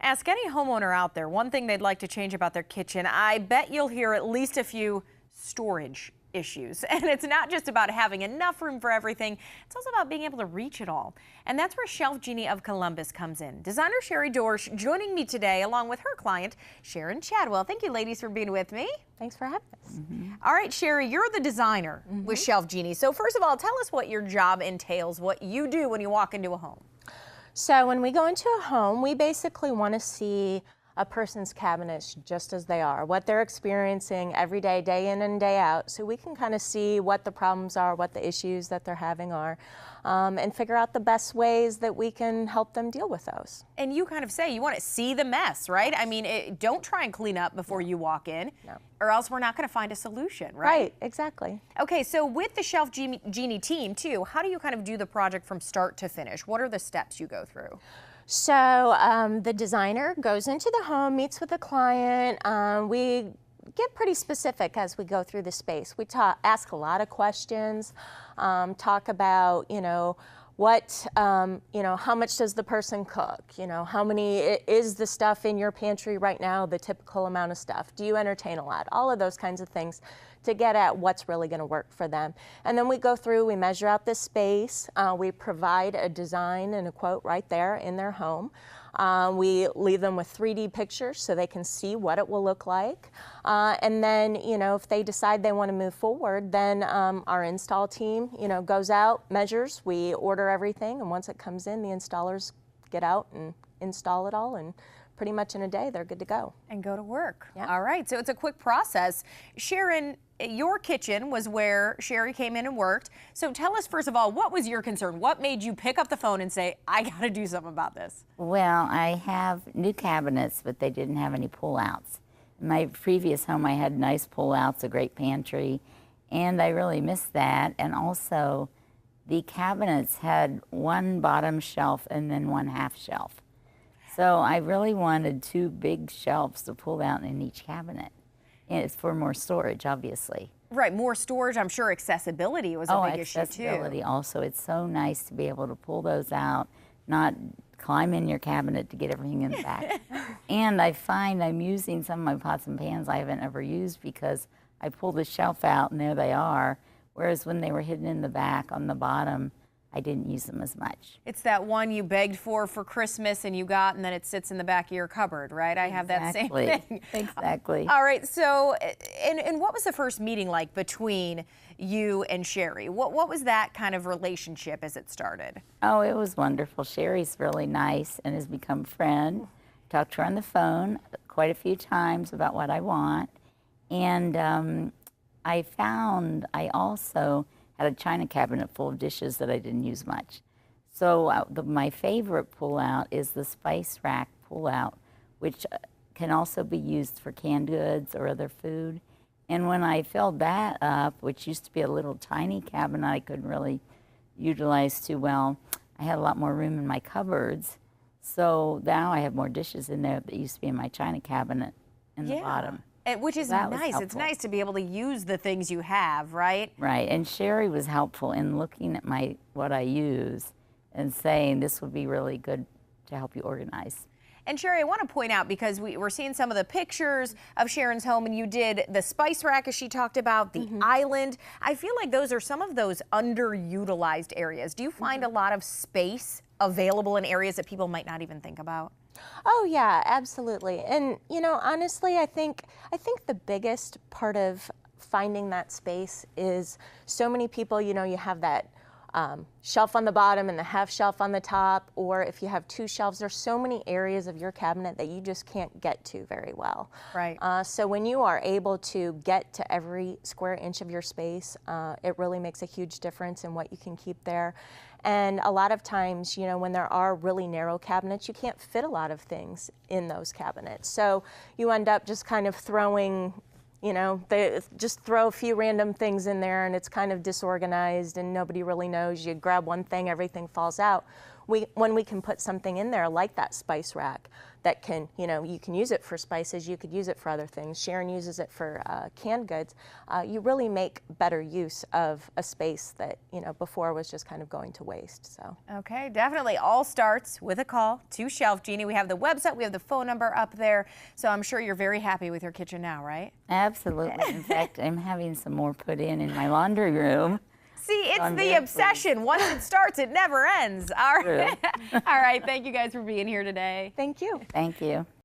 Ask any homeowner out there one thing they'd like to change about their kitchen. I bet you'll hear at least a few storage issues. And it's not just about having enough room for everything. It's also about being able to reach it all. And that's where Shelfgenie of Columbus comes in. Designer Sherry Dorsch joining me today along with her client, Sharon Chadwell. Thank you, ladies, for being with me. Thanks for having us. All right, Sherry, you're the designer with Shelfgenie. So first of all, tell us what your job entails, what you do when you walk into a home. So when we go into a home, we basically want to see a person's cabinets just as they are, what they're experiencing every day, day in and day out, so we can kind of see what the problems are, what the issues that they're having are, and figure out the best ways that we can help them deal with those. And you kind of say you want to see the mess, right? I mean, don't try and clean up before you walk in, or else we're not going to find a solution, right? Right, exactly. Okay, so with the Shelfgenie team too, how do you kind of do the project from start to finish? What are the steps you go through? So the designer goes into the home, meets with the client. We get pretty specific as we go through the space. We ask a lot of questions, talk about, what, how much does the person cook? How many is the stuff in your pantry right now, the typical amount of stuff? Do you entertain a lot? All of those kinds of things to get at what's really going to work for them. And then we go through, we measure out the space, we provide a design and a quote right there in their home. We leave them with 3D pictures so they can see what it will look like. And then, if they decide they want to move forward, then our install team, goes out, measures, we order everything, and once it comes in, the installers get out and install it all, and pretty much in a day, they're good to go. And go to work. Yeah. All right, so it's a quick process. Sharon, your kitchen was where Sherry came in and worked. So tell us, first of all, what was your concern? What made you pick up the phone and say, I got to do something about this? Well, I have new cabinets, but they didn't have any pull-outs. In my previous home, I had nice pull-outs, a great pantry, and I really missed that. And also, the cabinets had one bottom shelf and then one half shelf. So I really wanted two big shelves to pull out in each cabinet. And it's for more storage, obviously. Right, more storage. I'm sure accessibility was a big issue too. Accessibility also. It's so nice to be able to pull those out, not climb in your cabinet to get everything in the back. And I find I'm using some of my pots and pans I haven't ever used because I pull the shelf out and there they are. Whereas when they were hidden in the back on the bottom, I didn't use them as much. It's that one you begged for Christmas and you got, and then it sits in the back of your cupboard, right? I have that same thing. Exactly. All right, so, and what was the first meeting like between you and Sherry? What was that kind of relationship as it started? Oh, it was wonderful. Sherry's really nice and has become a friend. Talked to her on the phone quite a few times about what I want. And I found I also had a china cabinet full of dishes that I didn't use much. So my favorite pull-out is the spice rack pull-out, which can also be used for canned goods or other food. And when I filled that up, which used to be a little tiny cabinet I couldn't really utilize too well, I had a lot more room in my cupboards. So now I have more dishes in there that used to be in my china cabinet in the bottom. Which is nice. It's nice to be able to use the things you have, right? Right, and Sherry was helpful in looking at what I use and saying this would be really good to help you organize. And Sherry, I want to point out, because we're seeing some of the pictures of Sharon's home, and you did the spice rack, as she talked about, the island. I feel like those are some of those underutilized areas. Do you find a lot of space available in areas that people might not even think about? Oh yeah, absolutely. And honestly, I think the biggest part of finding that space is so many people, you have that shelf on the bottom and the half shelf on the top, or if you have two shelves, there's so many areas of your cabinet that you just can't get to very well. Right. So when you are able to get to every square inch of your space, it really makes a huge difference in what you can keep there. And a lot of times, when there are really narrow cabinets, you can't fit a lot of things in those cabinets. So you end up just kind of throwing, they just throw a few random things in there and it's kind of disorganized and nobody really knows. You grab one thing, everything falls out. when we can put something in there like that spice rack that can, you can use it for spices, you could use it for other things. Sharon uses it for canned goods. You really make better use of a space that, before was just kind of going to waste. So. Okay, definitely. All starts with a call to ShelfGenie. We have the website, we have the phone number up there. So I'm sure you're very happy with your kitchen now, right? Absolutely. In fact, I'm having some more put in my laundry room. See, it's the obsession. Once it starts, it never ends. All right. All right. Thank you guys for being here today. Thank you. Thank you.